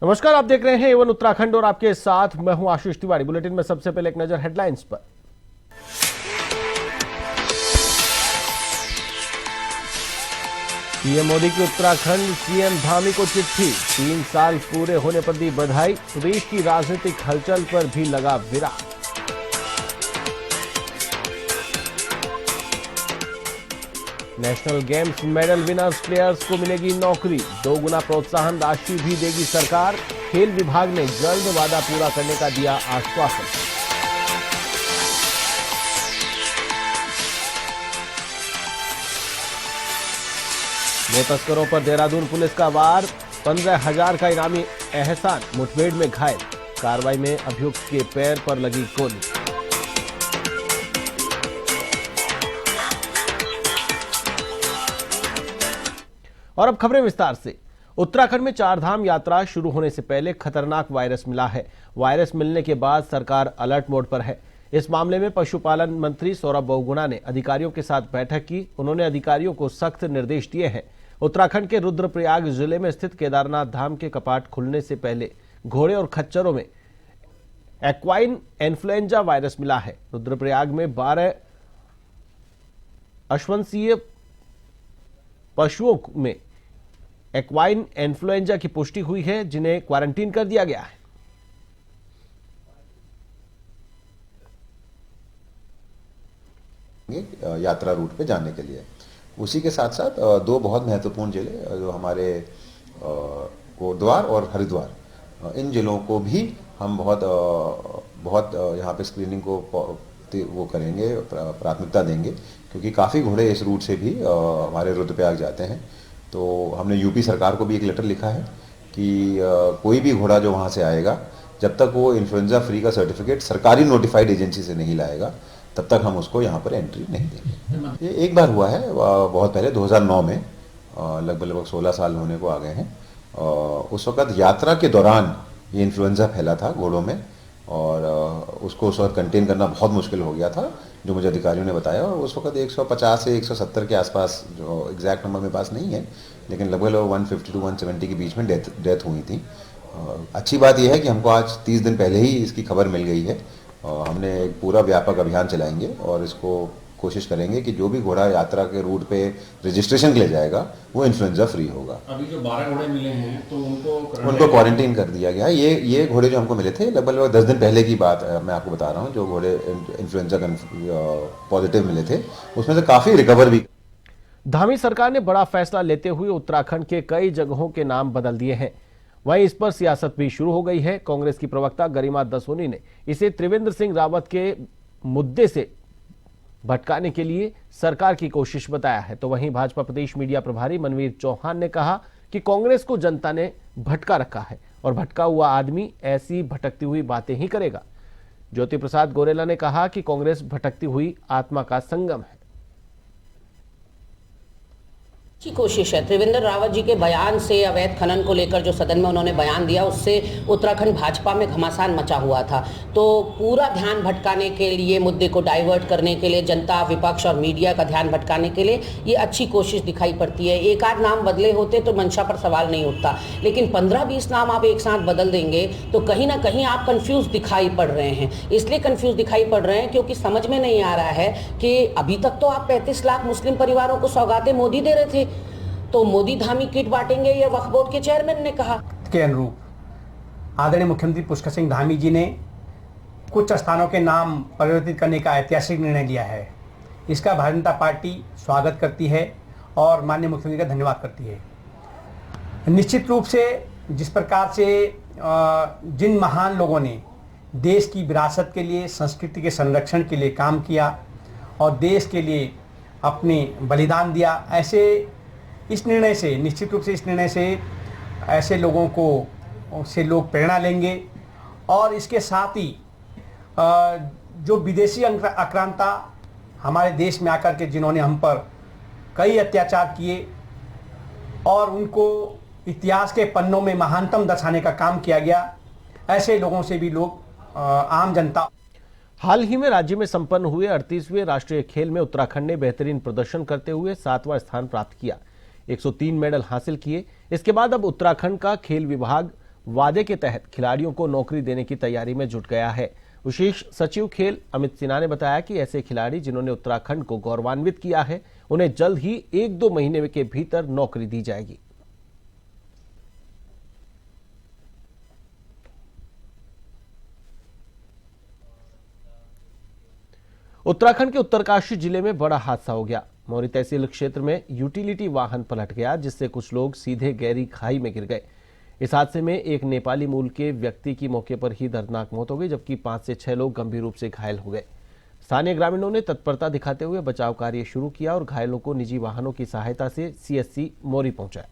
नमस्कार, आप देख रहे हैं एवन उत्तराखंड और आपके साथ मैं हूं आशीष तिवारी। बुलेटिन में सबसे पहले एक नजर हेडलाइंस पर। पीएम मोदी की उत्तराखंड सीएम धामी को चिट्ठी, 3 साल पूरे होने पर दी बधाई। प्रदेश की राजनीतिक हलचल पर भी लगा विराम। National games medal winners players को मिलेगी नौकरी, 2 गुना प्रोत्साहन राशि भी देगी सरकार। खेल विभाग ने जल्द वादा पूरा करने का दिया आश्वासन। गो तस्करों पर देहरादून पुलिस का वार, 15,000 का इनामी एहसान मुठभेड़ में घायल। कार्रवाई में अभियुक्त के पैर पर लगी गोली। और अब खबरें विस्तार से। उत्तराखंड में 4 धाम यात्रा शुरू होने से पहले खतरनाक वायरस मिला है। वायरस मिलने के बाद सरकार अलर्ट मोड पर है। इस मामले में पशुपालन मंत्री सौरभ बहुगुणा ने अधिकारियों के साथ बैठक की। उन्होंने अधिकारियों को सख्त निर्देश दिए हैं। उत्तराखंड के रुद्रप्रयाग जिले में स्थित केदारनाथ धाम के कपाट खुलने से पहले घोड़े और खच्चरों में एक्वाइन इन्फ्लुएंजा वायरस मिला है। रुद्रप्रयाग में 12 अश्वंसीय पशुओं में एक्वाइन इन्फ्लुएंजा की पुष्टि हुई है, जिन्हें क्वारंटीन कर दिया गया है। यात्रा रूट पे जाने के लिए उसी के साथ साथ 2 बहुत महत्वपूर्ण जिले जो हमारे कोटद्वार और हरिद्वार, इन जिलों को भी हम बहुत यहाँ पे स्क्रीनिंग को वो करेंगे, प्राथमिकता देंगे, क्योंकि काफ़ी घोड़े इस रूट से भी हमारे रुद्रप्रयाग जाते हैं। तो हमने यूपी सरकार को भी एक लेटर लिखा है कि कोई भी घोड़ा जो वहाँ से आएगा, जब तक वो इन्फ्लुएंजा फ्री का सर्टिफिकेट सरकारी नोटिफाइड एजेंसी से नहीं लाएगा, तब तक हम उसको यहाँ पर एंट्री नहीं देंगे। ये एक बार हुआ है बहुत पहले 2009 में, लगभग 16 साल होने को आ गए हैं। उस वक़्त यात्रा के दौरान ये इन्फ्लुएंजा फैला था घोड़ों में, और उसको उस वक्त कंटेन करना बहुत मुश्किल हो गया था, जो मुझे अधिकारियों ने बताया। और उस वक्त 150 से 170 के आसपास, जो एग्जैक्ट नंबर मेरे पास नहीं है, लेकिन लगभग 150 to 170 के बीच में डेथ हुई थी। अच्छी बात यह है कि हमको आज 30 दिन पहले ही इसकी खबर मिल गई है। हमने एक पूरा व्यापक अभियान चलाएंगे और इसको कोशिश करेंगे कि जो भी घोड़ा यात्रा के रूट पे रजिस्ट्रेशन के लिए जाएगा वो इन्फ्लुएंजा फ्री होगा। अभी जो 12 घोड़े मिले हैं तो उनको क्वारंटीन कर दिया गया है। ये घोड़े जो हमको मिले थे लगभग 10 दिन पहले की बात मैं आपको बता रहा हूँ। जो घोड़े इन्फ्लुएंजा पॉजिटिव मिले थे, उसमें से काफी रिकवर भी। धामी सरकार ने बड़ा फैसला लेते हुए उत्तराखंड के कई जगहों के नाम बदल दिए हैं। वहीं इस पर सियासत भी शुरू हो गई है। कांग्रेस की प्रवक्ता गरिमा दसोनी ने इसे त्रिवेंद्र सिंह रावत के मुद्दे से भटकाने के लिए सरकार की कोशिश बताया है। तो वहीं भाजपा प्रदेश मीडिया प्रभारी मनवीर चौहान ने कहा कि कांग्रेस को जनता ने भटका रखा है और भटका हुआ आदमी ऐसी भटकती हुई बातें ही करेगा। ज्योति प्रसाद गोरेला ने कहा कि कांग्रेस भटकती हुई आत्मा का संगम है। की कोशिश है। त्रिवेंद्र रावत जी के बयान से, अवैध खनन को लेकर जो सदन में उन्होंने बयान दिया, उससे उत्तराखंड भाजपा में घमासान मचा हुआ था। तो पूरा ध्यान भटकाने के लिए, मुद्दे को डाइवर्ट करने के लिए, जनता, विपक्ष और मीडिया का ध्यान भटकाने के लिए ये अच्छी कोशिश दिखाई पड़ती है। एक आध नाम बदले होते तो मंशा पर सवाल नहीं उठता, लेकिन 15-20 नाम आप एक साथ बदल देंगे तो कहीं ना कहीं आप कंफ्यूज दिखाई पड़ रहे हैं। इसलिए कंफ्यूज दिखाई पड़ रहे हैं क्योंकि समझ में नहीं आ रहा है कि अभी तक तो आप 35 लाख मुस्लिम परिवारों को सौगातें मोदी दे रहे थे, तो मोदी धामी किट बांटेंगे, ये वक्फ बोर्ड के चेयरमैन ने कहा। के अनुरूप आदरणीय मुख्यमंत्री पुष्कर सिंह धामी जी ने कुछ स्थानों के नाम परिवर्तित करने का ऐतिहासिक निर्णय लिया है। इसका भारतीय जनता पार्टी स्वागत करती है और माननीय मुख्यमंत्री का धन्यवाद करती है। निश्चित रूप से जिस प्रकार से जिन महान लोगों ने देश की विरासत के लिए, संस्कृति के संरक्षण के लिए काम किया और देश के लिए अपने बलिदान दिया, इस निर्णय से, निश्चित रूप से इस निर्णय से ऐसे लोगों को से लोग प्रेरणा लेंगे। और इसके साथ ही जो विदेशी आक्रांता हमारे देश में आकर के जिन्होंने हम पर कई अत्याचार किए और उनको इतिहास के पन्नों में महानतम दर्शाने का काम किया गया, ऐसे लोगों से भी लोग, आम जनता। हाल ही में राज्य में संपन्न हुए 38वें राष्ट्रीय खेल में उत्तराखंड ने बेहतरीन प्रदर्शन करते हुए 7वां स्थान प्राप्त किया, 103 मेडल हासिल किए। इसके बाद अब उत्तराखंड का खेल विभाग वादे के तहत खिलाड़ियों को नौकरी देने की तैयारी में जुट गया है। विशेष सचिव खेल अमित सिन्हा ने बताया कि ऐसे खिलाड़ी जिन्होंने उत्तराखंड को गौरवान्वित किया है उन्हें जल्द ही 1-2 महीने के भीतर नौकरी दी जाएगी। उत्तराखंड के उत्तरकाशी जिले में बड़ा हादसा हो गया। मौरी तहसील क्षेत्र में यूटिलिटी वाहन पलट गया, जिससे कुछ लोग सीधे गहरी खाई में गिर गए। इस हादसे में एक नेपाली मूल के व्यक्ति की मौके पर ही दर्दनाक मौत हो गई, जबकि 5 से 6 लोग गंभीर रूप से घायल हो गए। स्थानीय ग्रामीणों ने तत्परता दिखाते हुए बचाव कार्य शुरू किया और घायलों को निजी वाहनों की सहायता से सीएचसी मौरी पहुंचाया।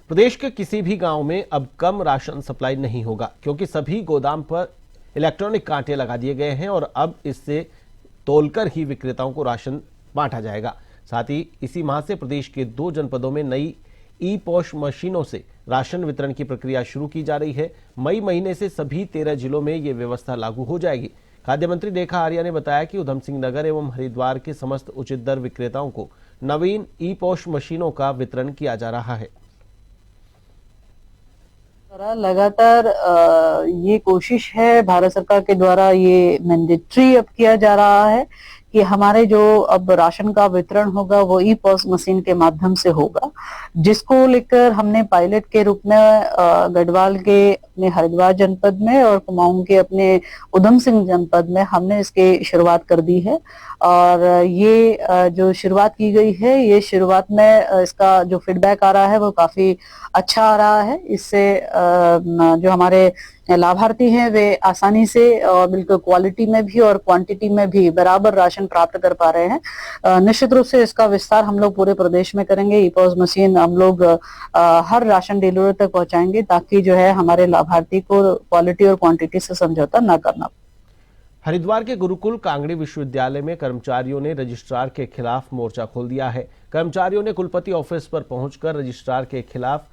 प्रदेश के किसी भी गांव में अब कम राशन सप्लाई नहीं होगा, क्योंकि सभी गोदाम पर इलेक्ट्रॉनिक कांटे लगा दिए गए हैं और अब इससे तोलकर ही विक्रेताओं को राशन बांटा जाएगा। साथ ही इसी माह से प्रदेश के 2 जनपदों में नई ई-पॉश मशीनों से राशन वितरण की प्रक्रिया शुरू की जा रही है। मई महीने से सभी 13 जिलों में ये व्यवस्था लागू हो जाएगी। खाद्य मंत्री रेखा आर्या ने बताया कि उधम सिंह नगर एवं हरिद्वार के समस्त उचित दर विक्रेताओं को नवीन ई-पॉश मशीनों का वितरण किया जा रहा है। लगातार ये कोशिश है भारत सरकार के द्वारा, ये मैंडेटरी अब किया जा रहा है कि हमारे जो अब राशन का वितरण होगा वो ई-पॉस मशीन के माध्यम से होगा, जिसको लेकर हमने पायलट के रूप में गढ़वाल के अपने हरिद्वार जनपद में और कुमाऊं के अपने उधम सिंह जनपद में हमने इसकी शुरुआत कर दी है। और ये जो शुरुआत की गई है, ये शुरुआत में इसका जो फीडबैक आ रहा है वो काफी अच्छा आ रहा है। इससे जो हमारे लाभार्थी हैं वे आसानी से और बिल्कुल क्वालिटी में भी और क्वांटिटी में भी बराबर राशन प्राप्त कर पा रहे हैं। निश्चित रूप से इसका विस्तार हम लोग पूरे प्रदेश में करेंगे। ई-पॉस मशीन हम लोग हर राशन डीलर तक पहुंचाएंगे, ताकि जो है हमारे लाभार्थी को क्वालिटी और क्वांटिटी से समझौता न करना। हरिद्वार के गुरुकुल कांगड़ी विश्वविद्यालय में कर्मचारियों ने रजिस्ट्रार के खिलाफ मोर्चा खोल दिया है। कर्मचारियों ने कुलपति ऑफिस पर पहुंचकर रजिस्ट्रार के खिलाफ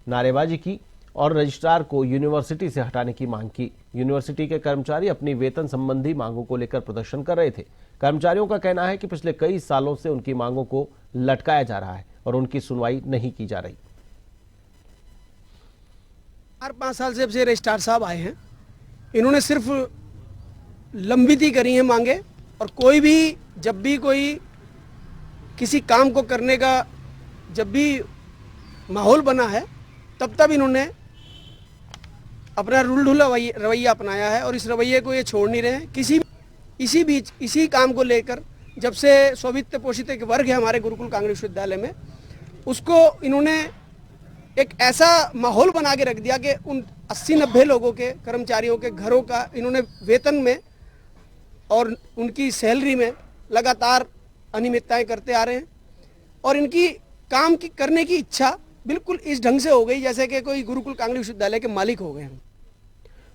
नारेबाजी की और रजिस्ट्रार को यूनिवर्सिटी से हटाने की मांग की। यूनिवर्सिटी के कर्मचारी अपनी वेतन संबंधी मांगों को लेकर प्रदर्शन कर रहे थे। कर्मचारियों का कहना है कि पिछले कई सालों से उनकी मांगों को लटकाया जा रहा है और उनकी सुनवाई नहीं की जा रही। 4-5 साल से अब से रजिस्ट्रार साहब आए हैं, इन्होंने सिर्फ लंबित ही करी है मांगे, और कोई भी जब भी कोई किसी काम को करने का जब भी माहौल बना है तब इन्होंने अपना रूल रवैया अपनाया है और इस रवैये को ये छोड़ नहीं रहे हैं। इसी काम को लेकर जब से स्ववित्त पोषित एक वर्ग है हमारे गुरुकुल कांगड़ी विश्वविद्यालय में, उसको इन्होंने एक ऐसा माहौल बना के रख दिया कि उन 80-90 लोगों के कर्मचारियों के घरों का इन्होंने वेतन में और उनकी सैलरी में लगातार अनियमितताएं करते आ रहे हैं, और इनकी काम की करने की इच्छा बिल्कुल इस ढंग से हो गई जैसे कि कोई गुरुकुल कांगड़ी विश्वविद्यालय के मालिक हो गए हैं।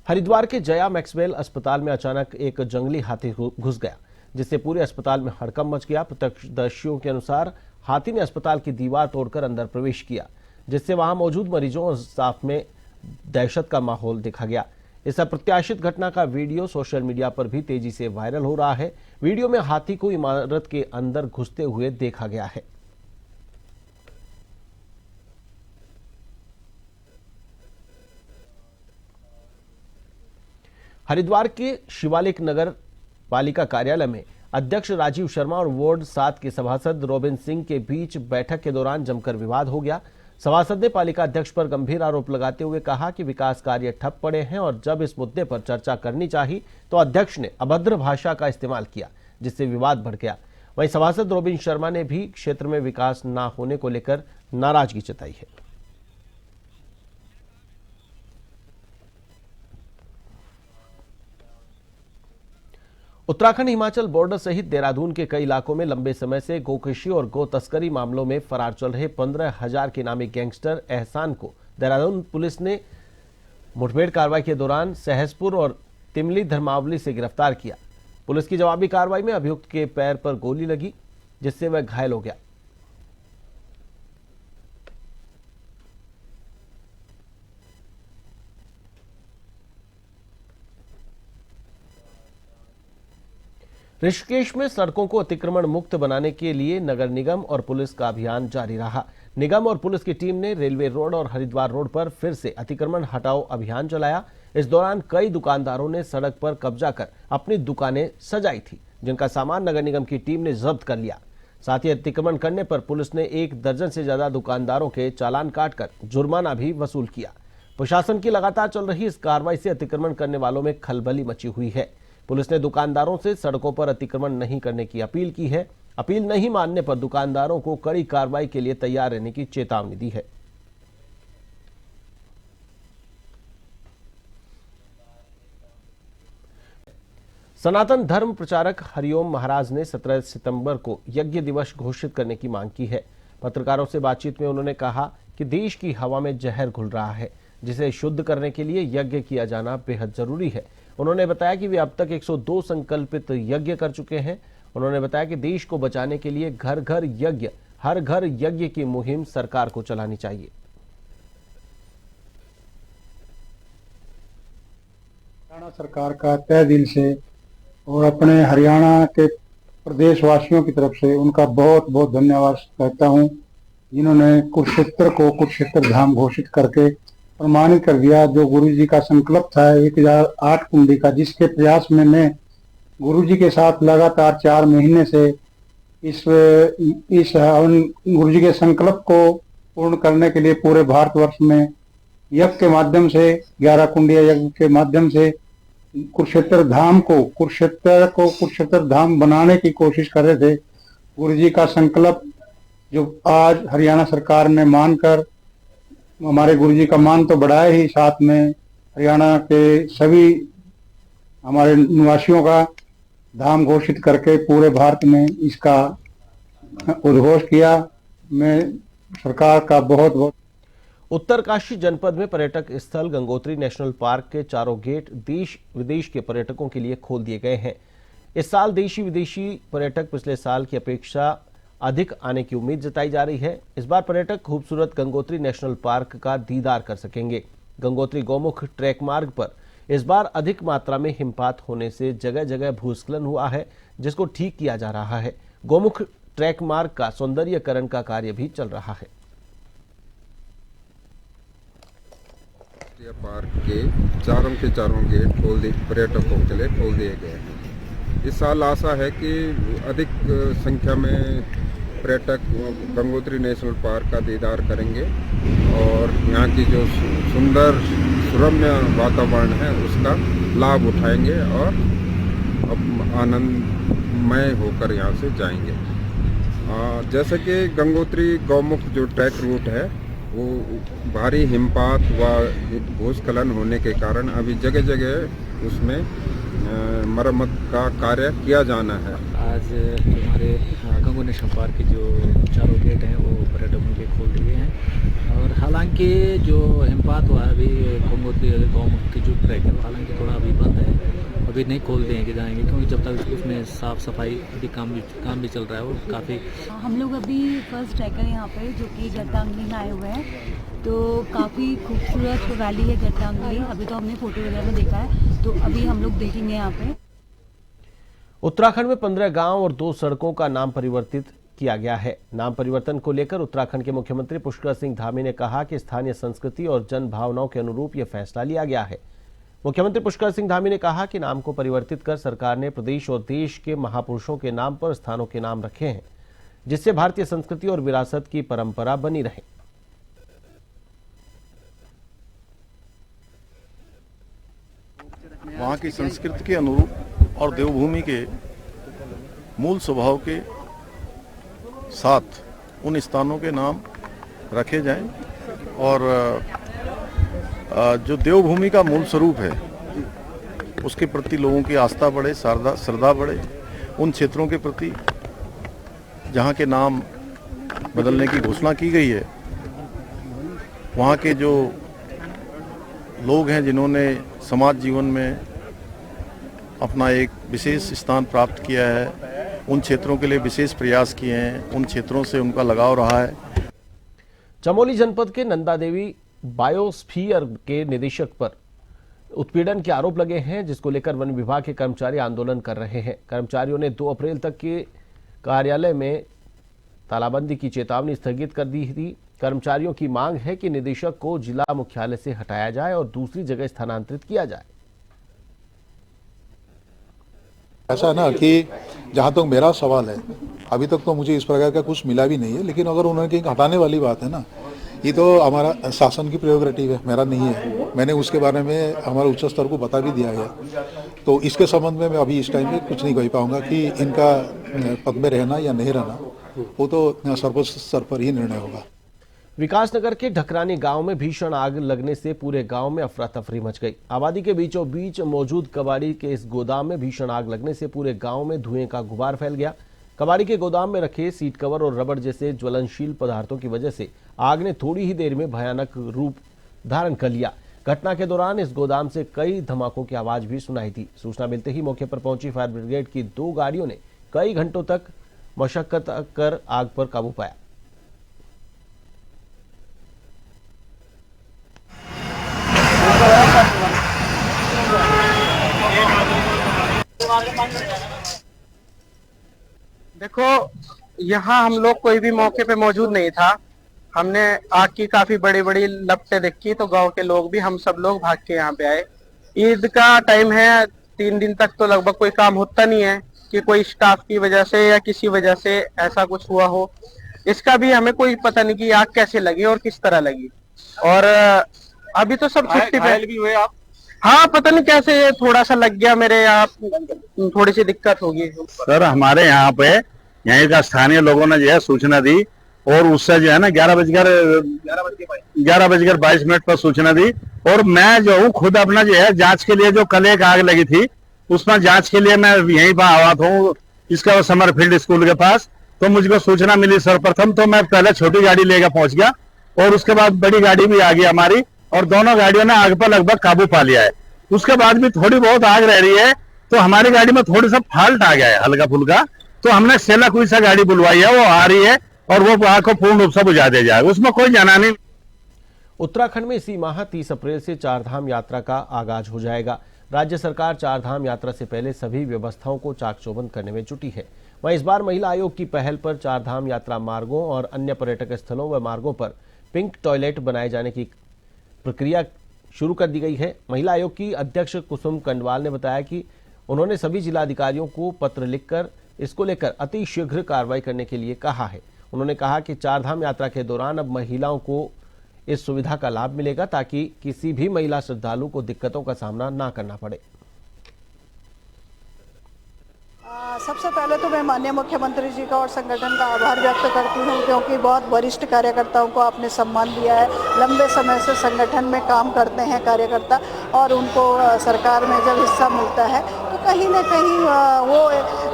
हरिद्वार के जया मैक्सवेल अस्पताल में अचानक एक जंगली हाथी घुस गया, जिससे पूरे अस्पताल में हड़कंप मच गया। प्रत्यक्षदर्शियों के अनुसार हाथी ने अस्पताल की दीवार तोड़कर अंदर प्रवेश किया, जिससे वहां मौजूद मरीजों और स्टाफ में दहशत का माहौल देखा गया। इस अप्रत्याशित घटना का वीडियो सोशल मीडिया पर भी तेजी से वायरल हो रहा है। वीडियो में हाथी को इमारत के अंदर घुसते हुए देखा गया है। हरिद्वार के शिवालिक नगर पालिका कार्यालय में अध्यक्ष राजीव शर्मा और वार्ड 7 के सभासद रोबिन सिंह के बीच बैठक के दौरान जमकर विवाद हो गया। सभासद ने पालिका अध्यक्ष पर गंभीर आरोप लगाते हुए कहा कि विकास कार्य ठप पड़े हैं और जब इस मुद्दे पर चर्चा करनी चाहिए तो अध्यक्ष ने अभद्र भाषा का इस्तेमाल किया, जिससे विवाद बढ़ गया। वहीं सभासद रोबिन शर्मा ने भी क्षेत्र में विकास न होने को लेकर नाराजगी जताई है। उत्तराखंड हिमाचल बॉर्डर सहित देहरादून के कई इलाकों में लंबे समय से गोकृषि और गो तस्करी मामलों में फरार चल रहे 15,000 के नामी गैंगस्टर एहसान को देहरादून पुलिस ने मुठभेड़ कार्रवाई के दौरान सहसपुर और तिमली धर्मावली से गिरफ्तार किया। पुलिस की जवाबी कार्रवाई में अभियुक्त के पैर पर गोली लगी, जिससे वह घायल हो गया। ऋषिकेश में सड़कों को अतिक्रमण मुक्त बनाने के लिए नगर निगम और पुलिस का अभियान जारी रहा। निगम और पुलिस की टीम ने रेलवे रोड और हरिद्वार रोड पर फिर से अतिक्रमण हटाओ अभियान चलाया। इस दौरान कई दुकानदारों ने सड़क पर कब्जा कर अपनी दुकानें सजाई थी, जिनका सामान नगर निगम की टीम ने जब्त कर लिया। साथ ही अतिक्रमण करने पर पुलिस ने 1 दर्जन से ज्यादा दुकानदारों के चालान काटकर जुर्माना भी वसूल किया। प्रशासन की लगातार चल रही इस कार्रवाई से अतिक्रमण करने वालों में खलबली मची हुई है। पुलिस ने दुकानदारों से सड़कों पर अतिक्रमण नहीं करने की अपील की है। अपील नहीं मानने पर दुकानदारों को कड़ी कार्रवाई के लिए तैयार रहने की चेतावनी दी है। सनातन धर्म प्रचारक हरिओम महाराज ने 17 सितंबर को यज्ञ दिवस घोषित करने की मांग की है। पत्रकारों से बातचीत में उन्होंने कहा कि देश की हवा में जहर घुल रहा है, जिसे शुद्ध करने के लिए यज्ञ किया जाना बेहद जरूरी है। उन्होंने बताया कि वे अब तक 102 संकल्पित यज्ञ कर चुके हैं। उन्होंने बताया कि देश को बचाने के लिए घर घर यज्ञ, हर घर यज्ञ की मुहिम सरकार को चलानी चाहिए। हरियाणा सरकार का तहे दिल से और अपने हरियाणा के प्रदेशवासियों की तरफ से उनका बहुत बहुत धन्यवाद कहता हूं, जिन्होंने कुरुक्षेत्र को कुरुक्षेत्र धाम घोषित करके प्रमाणित कर दिया। जो गुरु जी का संकल्प था 1008 कुंडी का, जिसके प्रयास में मैं गुरु जी के साथ लगातार 4 महीने से इस गुरु जी के संकल्प को पूर्ण करने के लिए पूरे भारतवर्ष में यज्ञ के माध्यम से 11 कुंडिया यज्ञ के माध्यम से कुरुक्षेत्र धाम को कुरुक्षेत्र धाम बनाने की कोशिश कर रहे थे। गुरु जी का संकल्प जो आज हरियाणा सरकार ने मानकर, हमारे गुरु जी का मान तो बढ़ाया ही, साथ में हरियाणा के सभी हमारे निवासियों का धाम घोषित करके पूरे भारत में इसका उद्घोष किया। मैं सरकार का बहुत बहुत। उत्तरकाशी जनपद में पर्यटक स्थल गंगोत्री नेशनल पार्क के चारों गेट देश विदेश के पर्यटकों के लिए खोल दिए गए हैं। इस साल देशी विदेशी पर्यटक पिछले साल की अपेक्षा अधिक आने की उम्मीद जताई जा रही है। इस बार पर्यटक खूबसूरत गंगोत्री नेशनल पार्क का दीदार कर सकेंगे। गंगोत्री गौमुख ट्रैक मार्ग पर इस बार अधिक मात्रा में हिमपात होने से जगह जगह भूस्खलन हुआ है, जिसको ठीक किया जा रहा है। गौमुख ट्रैक मार्ग का सौंदर्यीकरण का कार्य भी चल रहा है। पार्क के चारों गेट पर्यटकों के लिए खोल दिए गए हैं। इस साल आशा है कि अधिक संख्या में पर्यटक गंगोत्री नेशनल पार्क का दीदार करेंगे और यहाँ की जो सुंदर सुरम्य वातावरण है उसका लाभ उठाएंगे और आनंदमय होकर यहाँ से जाएंगे। जैसे कि गंगोत्री गौमुख जो ट्रैक रूट है वो भारी हिमपात व भूस्खलन होने के कारण अभी जगह जगह उसमें मरम्मत का कार्य किया जाना है। आज हमारे गंगोत्री नेशनल पार्क के जो चारों गेट हैं वो पर्यटकों के खोल दिए हैं और हालांकि जो हिमपात हुआ है अभी गंगोत्री गौमुख की जो ट्रैक है वो हालांकि थोड़ा अभी बंद है, अभी नहीं खोल देंगे जाएंगे, क्योंकि जब तक उसमें साफ़ सफाई अभी काम भी चल रहा है वो काफ़ी। हम लोग अभी फर्स्ट ट्रैकर यहाँ पे जो कि गट्टांगली में आए हुए हैं, तो काफ़ी खूबसूरत वैली है गट्टांगली। अभी तो हमने फोटो वगैरह में देखा है, तो अभी हम लोग देखेंगे यहाँ पे। उत्तराखंड में 15 गांव और 2 सड़कों का नाम परिवर्तित किया गया है। नाम परिवर्तन को लेकर उत्तराखंड के मुख्यमंत्री पुष्कर सिंह धामी ने कहा कि स्थानीय संस्कृति और जन भावनाओं के अनुरूप यह फैसला लिया गया है। मुख्यमंत्री पुष्कर सिंह धामी ने कहा कि नाम को परिवर्तित कर सरकार ने प्रदेश और देश के महापुरुषों के नाम पर स्थानों के नाम रखे हैं, जिससे भारतीय संस्कृति और विरासत की परंपरा बनी रहे। वहाँ की संस्कृति के अनुरूप और देवभूमि के मूल स्वभाव के साथ उन स्थानों के नाम रखे जाएं और जो देवभूमि का मूल स्वरूप है उसके प्रति लोगों की आस्था बढ़े, श्रद्धा बढ़े। उन क्षेत्रों के प्रति जहाँ के नाम बदलने की घोषणा की गई है, वहाँ के जो लोग हैं जिन्होंने समाज जीवन में अपना एक विशेष स्थान प्राप्त किया है, उन क्षेत्रों के लिए विशेष प्रयास किए हैं, उन क्षेत्रों से उनका लगाव रहा है। चमोली जनपद के नंदा देवी बायोस्फीयर के निदेशक पर उत्पीड़न के आरोप लगे हैं, जिसको लेकर वन विभाग के कर्मचारी आंदोलन कर रहे हैं। कर्मचारियों ने 2 अप्रैल तक के कार्यालय में तालाबंदी की चेतावनी स्थगित कर दी थी। कर्मचारियों की मांग है कि निदेशक को जिला मुख्यालय से हटाया जाए और दूसरी जगह स्थानांतरित किया जाए। ऐसा ना कि जहां तक मेरा सवाल है, अभी तक तो मुझे इस प्रकार का कुछ मिला भी नहीं है, लेकिन अगर उन्होंने कहीं हटाने वाली बात है ना, ये तो हमारा शासन की प्रेरोगेटिव है, मेरा नहीं है। मैंने उसके बारे में हमारे उच्च स्तर को बता भी दिया गया। तो इसके संबंध में मैं अभी इस टाइम में कुछ नहीं कह पाऊंगा कि इनका पद में रहना या नहीं रहना, वो तो सर्वोच्च स्तर पर ही निर्णय होगा। विकासनगर के ढकरानी गांव में भीषण आग लगने से पूरे गांव में अफरा तफरी मच गई। आबादी के बीचों बीच मौजूद कबाड़ी के इस गोदाम में भीषण आग लगने से पूरे गांव में धुएं का गुबार फैल गया। कबाड़ी के गोदाम में रखे सीट कवर और रबड़ जैसे ज्वलनशील पदार्थों की वजह से आग ने थोड़ी ही देर में भयानक रूप धारण कर लिया। घटना के दौरान इस गोदाम से कई धमाकों की आवाज भी सुनाई दी। सूचना मिलते ही मौके पर पहुंची फायर ब्रिगेड की 2 गाड़ियों ने कई घंटों तक मशक्कत कर आग पर काबू पाया। देखो, यहाँ हम लोग कोई भी मौके पे मौजूद नहीं था। हमने आग की काफी बड़ी बड़ी लपटें देखी तो गांव के लोग भी, हम सब लोग भाग के यहाँ पे आए। ईद का टाइम है, 3 दिन तक तो लगभग कोई काम होता नहीं है कि कोई स्टाफ की वजह से या किसी वजह से ऐसा कुछ हुआ हो। इसका भी हमें कोई पता नहीं कि आग कैसे लगी और किस तरह लगी। और अभी तो सब छुट्टी पे भी हुए आप? हाँ, पता नहीं कैसे थोड़ा सा लग गया मेरे यहाँ, थोड़ी सी दिक्कत होगी। सर, हमारे यहाँ पे यहीं का स्थानीय लोगों ने जो है सूचना दी और उससे जो है ना 11:22 पर सूचना दी। और मैं जो हूँ खुद अपना जो है जांच के लिए, जो कल एक आग लगी थी उसमें जांच के लिए मैं यहीं पर आया था, इसका समर फील्ड स्कूल के पास। तो मुझको सूचना मिली सर्वप्रथम, तो मैं पहले छोटी गाड़ी लेकर पहुंच गया और उसके बाद बड़ी गाड़ी भी आ गई हमारी, और दोनों गाड़ियों ने आग पर लगभग काबू पा लिया है। उसके बाद भी थोड़ी बहुत आग रह रही है, तो हमारी गाड़ी में थोड़ा सा फॉल्ट आ गया है हल्का फुल्का, तो हमने सेला कोई सा गाड़ी बुलवाई है, वो आ रही है और वो आग को पूर्ण रूप से बुझा दिया जाएगा, उसमें कोई जाना नहीं। उत्तराखंड में इसी माह 30 अप्रैल से 4 धाम यात्रा का आगाज हो जाएगा। राज्य सरकार 4 धाम यात्रा से पहले सभी व्यवस्थाओं को चाक चौबंद करने में जुटी है। वहीं इस बार महिला आयोग की पहल पर 4 धाम यात्रा मार्गों और अन्य पर्यटक स्थलों व मार्गों पर पिंक टॉयलेट बनाए जाने की प्रक्रिया शुरू कर दी गई है। महिला आयोग की अध्यक्ष कुसुम कंडवाल ने बताया कि उन्होंने सभी जिलाधिकारियों को पत्र लिखकर इसको लेकर अति शीघ्र कार्रवाई करने के लिए कहा है। उन्होंने कहा कि 4 धाम यात्रा के दौरान अब महिलाओं को इस सुविधा का लाभ मिलेगा, ताकि किसी भी महिला श्रद्धालु को दिक्कतों का सामना ना करना पड़े। सबसे पहले तो मैं माननीय मुख्यमंत्री जी का और संगठन का आभार व्यक्त करती हूं, क्योंकि बहुत वरिष्ठ कार्यकर्ताओं को आपने सम्मान दिया है। लंबे समय से संगठन में काम करते हैं कार्यकर्ता, और उनको सरकार में जब हिस्सा मिलता है तो कहीं ना कहीं वो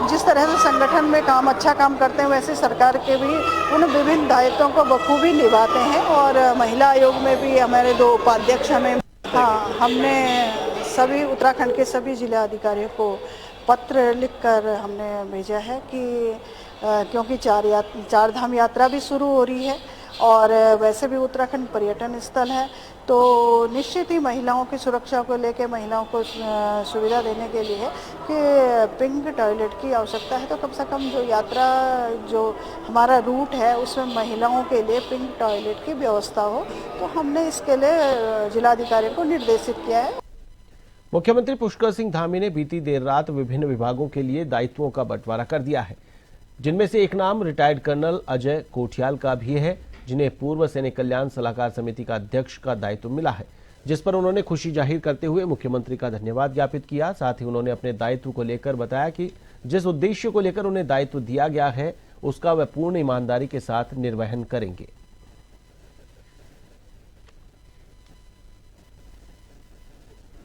जिस तरह से संगठन में अच्छा काम करते हैं, वैसे सरकार के भी उन विभिन्न दायित्वों को बखूबी निभाते हैं। और महिला आयोग में भी हमारे 2 उपाध्यक्ष हमने सभी उत्तराखंड के सभी जिला अधिकारियों को पत्र लिखकर हमने भेजा है कि क्योंकि 4 धाम यात्रा भी शुरू हो रही है और वैसे भी उत्तराखंड पर्यटन स्थल है, तो निश्चित ही महिलाओं की सुरक्षा को लेकर महिलाओं को सुविधा देने के लिए कि पिंक टॉयलेट की आवश्यकता है। तो कम से कम जो हमारा रूट है उसमें महिलाओं के लिए पिंक टॉयलेट की व्यवस्था हो, तो हमने इसके लिए जिलाधिकारी को निर्देशित किया है। मुख्यमंत्री पुष्कर सिंह धामी ने बीती देर रात विभिन्न विभागों के लिए दायित्वों का बंटवारा कर दिया है, जिनमें से एक नाम रिटायर्ड कर्नल अजय कोठियाल का भी है, जिन्हें पूर्व सैनिक कल्याण सलाहकार समिति का अध्यक्ष का दायित्व मिला है, जिस पर उन्होंने खुशी जाहिर करते हुए मुख्यमंत्री का धन्यवाद ज्ञापित किया। साथ ही उन्होंने अपने दायित्व को लेकर बताया कि जिस उद्देश्य को लेकर उन्हें दायित्व दिया गया है उसका वह पूर्ण ईमानदारी के साथ निर्वहन करेंगे।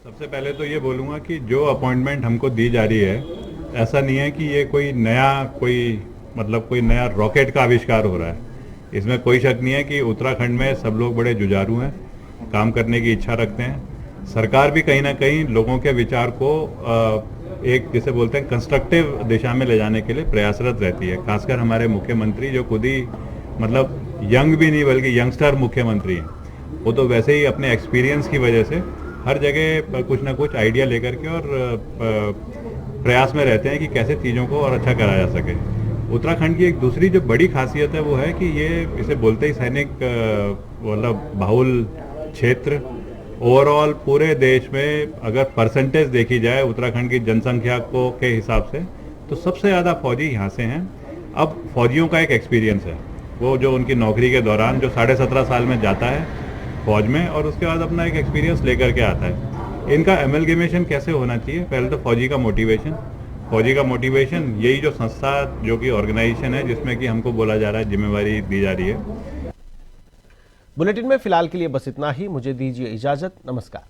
सबसे पहले तो ये बोलूँगा कि जो अपॉइंटमेंट हमको दी जा रही है, ऐसा नहीं है कि ये कोई नया रॉकेट का आविष्कार हो रहा है। इसमें कोई शक नहीं है कि उत्तराखंड में सब लोग बड़े जुझारू हैं, काम करने की इच्छा रखते हैं। सरकार भी कहीं ना कहीं लोगों के विचार को एक जिसे बोलते हैं कंस्ट्रक्टिव दिशा में ले जाने के लिए प्रयासरत रहती है। खासकर हमारे मुख्यमंत्री जो खुद ही यंग भी नहीं बल्कि यंगस्टर मुख्यमंत्री हैं, वो तो वैसे ही अपने एक्सपीरियंस की वजह से हर जगह कुछ ना कुछ आइडिया लेकर के और प्रयास में रहते हैं कि कैसे चीज़ों को और अच्छा करा जा सके। उत्तराखंड की एक दूसरी जो बड़ी खासियत है वो है कि ये इसे बोलते ही सैनिक मतलब बाहुल क्षेत्र। ओवरऑल पूरे देश में अगर परसेंटेज देखी जाए उत्तराखंड की जनसंख्या को के हिसाब से तो सबसे ज़्यादा फौजी यहाँ से हैं। अब फौजियों का एक एक्सपीरियंस है, वो जो उनकी नौकरी के दौरान जो 17.5 साल में जाता है फौज में और उसके बाद अपना एक एक्सपीरियंस लेकर के आता है। इनका एमलगेमेशन कैसे होना चाहिए? पहले तो फौजी का मोटिवेशन यही जो संस्था जो कि ऑर्गेनाइजेशन है जिसमें कि हमको बोला जा रहा है, जिम्मेवारी दी जा रही है। बुलेटिन में फिलहाल के लिए बस इतना ही। मुझे दीजिए इजाजत। नमस्कार।